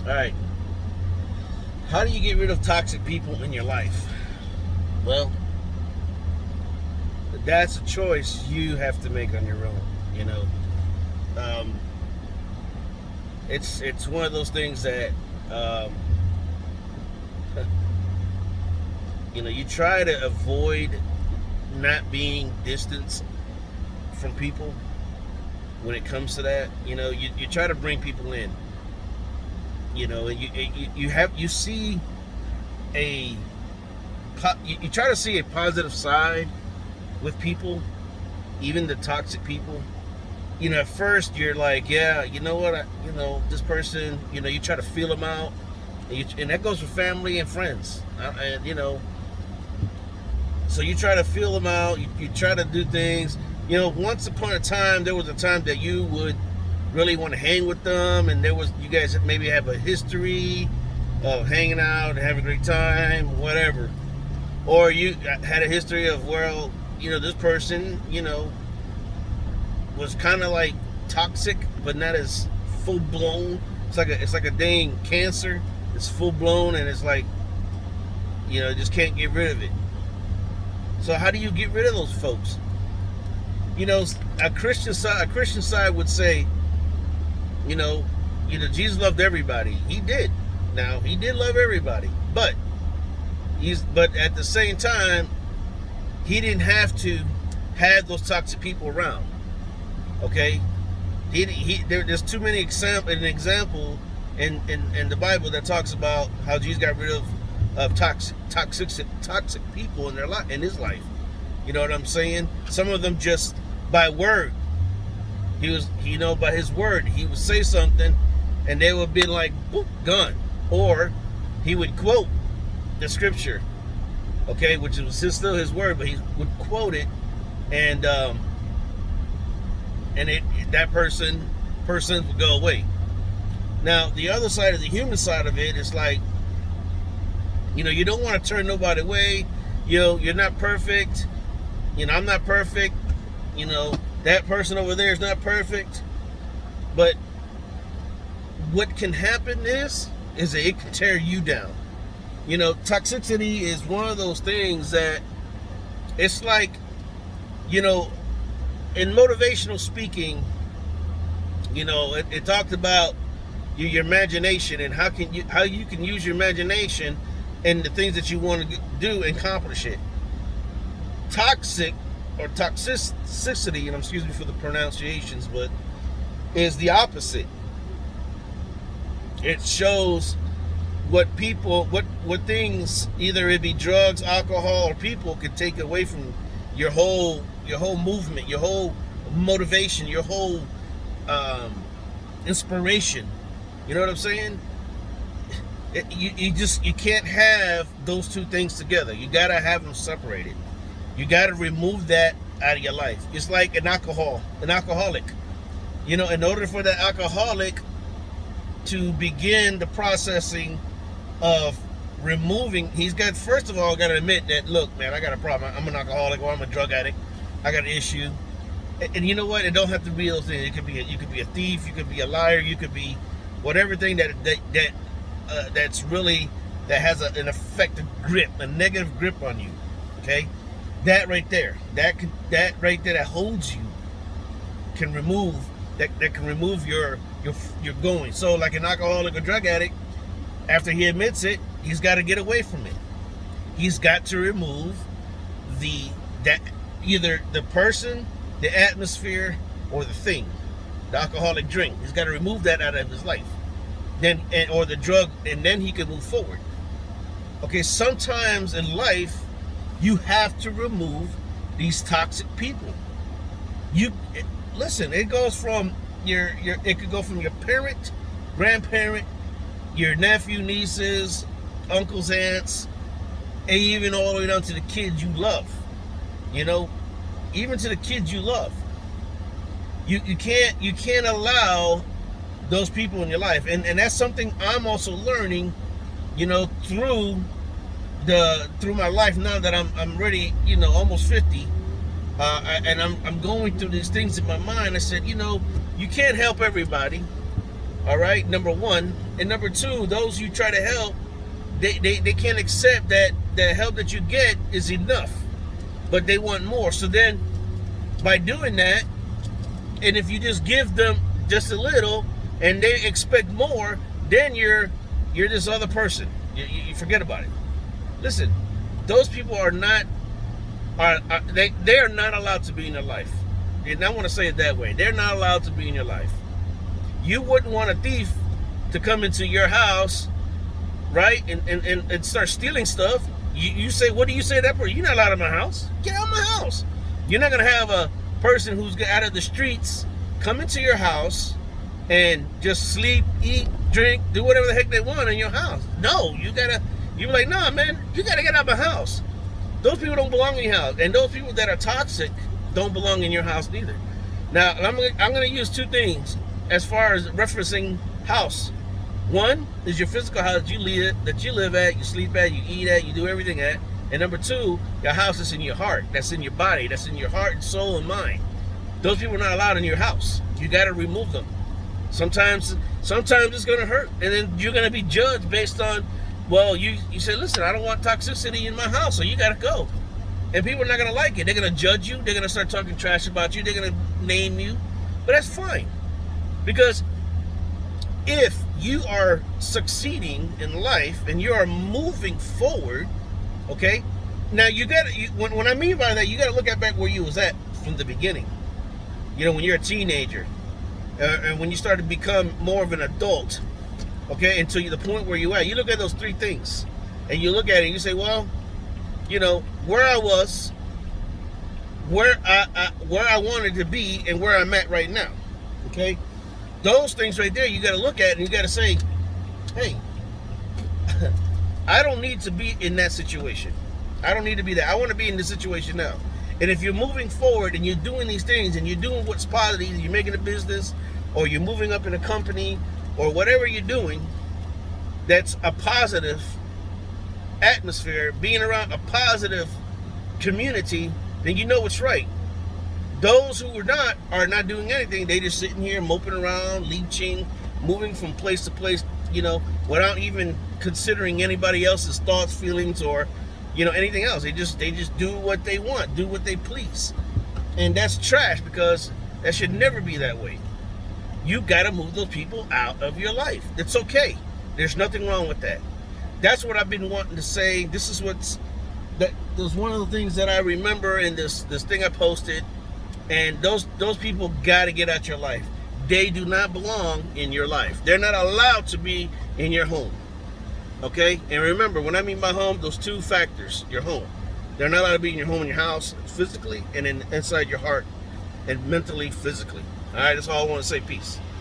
All right. How do you get rid of toxic people in your life? Well, that's a choice you have to make on your own. You know, um, it's one of those things that um, you try to avoid not being distanced from people when it comes to that. You try to bring people in. And you see a you try to see a positive side with people, even the toxic people. At first you're like, yeah, you know what, this person, you try to feel them out, and that goes for family and friends, and so you try to feel them out. You try to do things. Once upon a time, there was a time that you would really want to hang with them, and you guys maybe have a history of hanging out and having a great time, whatever. Or you had a history of, well, this person, was kind of like toxic, but not as full blown. It's like a dang cancer. It's full blown, and it's like, just can't get rid of it. So how do you get rid of those folks? A Christian side would say, Jesus loved everybody. He did. Now, he did love everybody, but at the same time, he didn't have to have those toxic people around. Okay, there's too many example in the Bible that talks about how Jesus got rid of toxic people in his life. You know what I'm saying? Some of them just by word. By his word, he would say something, and they would be like, boop, gone. Or he would quote the scripture, okay, which was still his word, but he would quote it, and that persons would go away. Now, the other side of the human side of it is like, you don't want to turn nobody away. You're not perfect. I'm not perfect. That person over there is not perfect. But what can happen is that it can tear you down. Toxicity is one of those things that it's like, in motivational speaking, it talked about your imagination and how you can use your imagination and the things that you want to do and accomplish it. Toxic or toxicity, and excuse me for the pronunciations, but is the opposite. It shows what things, either it be drugs, alcohol, or people, could take away from your whole movement, your whole motivation, your whole inspiration. You know what I'm saying? You can't have those two things together. You gotta have them separated. You gotta remove that out of your life. It's like an alcoholic. In order for that alcoholic to begin the processing of removing, he's got, first of all, got to admit that, look, man, I got a problem. I'm an alcoholic, or I'm a drug addict. I got an issue. And you know what? It don't have to be those things. You could be a thief. You could be a liar. You could be whatever thing that's really, that has an effective grip, a negative grip on you. Okay, that right there, that holds you, can remove that can remove your going. So like an alcoholic or drug addict, after he admits it, he's got to get away from it. He's got to remove either the person, the atmosphere, or the thing, the alcoholic drink. He's got to remove that out of his life, or the drug, and then he can move forward. Okay, sometimes in life, you have to remove these toxic people. Listen, it goes from it could go from your parent, grandparent, your nephew, nieces, uncles, aunts, and even all the way down to the kids you love. Even to the kids you love. You can't allow those people in your life, and that's something I'm also learning, through my life now that I'm ready, almost 50, and I'm going through these things in my mind. I said, you can't help everybody, All right, number one. And number two, those you try to help, they can't accept that the help that you get is enough, but they want more. So then by doing that, and if you just give them just a little and they expect more, then you're this other person. You forget about it. Listen, those people are not they are not allowed to be in your life. And I want to say it that way. They're not allowed to be in your life. You wouldn't want a thief to come into your house, right, and start stealing stuff. You say, what do you say to that person? You're not allowed in my house. Get out of my house. You're not going to have a person who's out of the streets come into your house and just sleep, eat, drink, do whatever the heck they want in your house. No, you're like, nah, man, you gotta get out of my house. Those people don't belong in your house. And those people that are toxic don't belong in your house neither. Now, I'm gonna use two things as far as referencing house. One is your physical house that you live at, you sleep at, you eat at, you do everything at. And number two, your house that's in your heart, that's in your body, that's in your heart, soul, and mind. Those people are not allowed in your house. You got to remove them. Sometimes it's going to hurt, and then you're going to be judged based on, well, you say, listen, I don't want toxicity in my house, so you got to go. And people are not going to like it. They're going to judge you. They're going to start talking trash about you. They're going to name you. But that's fine, because if you are succeeding in life and you are moving forward, okay, now when I mean by that, you got to look at back where you was at from the beginning. You know, when you're a teenager, and when you start to become more of an adult, okay, until the point where you at, you look at those three things, and you look at it and you say, well, you know, where I was, where I wanted to be, and where I'm at right now, okay? Those things right there, you got to look at, and you got to say, hey, I don't need to be in that situation. I don't need to be there. I want to be in this situation now. And if you're moving forward and you're doing these things and you're doing what's positive, you're making a business, or you're moving up in a company, or whatever you're doing, that's a positive atmosphere, being around a positive community, then you know what's right. Those who are not doing anything. They just sitting here moping around, leeching, moving from place to place, you know, without even considering anybody else's thoughts, feelings, or, you know, anything else. They just do what they want, do what they please. And that's trash, because that should never be that way. You got to move those people out of your life. It's okay. There's nothing wrong with that. That's what I've been wanting to say. This is that was one of the things that I remember in this thing I posted. And those people got to get out your life. They do not belong in your life. They're not allowed to be in your home. Okay? And remember, when I mean by home, those two factors, your home. They're not allowed to be in your home, in your house, physically, and inside your heart, and mentally, physically. All right? That's all I want to say. Peace.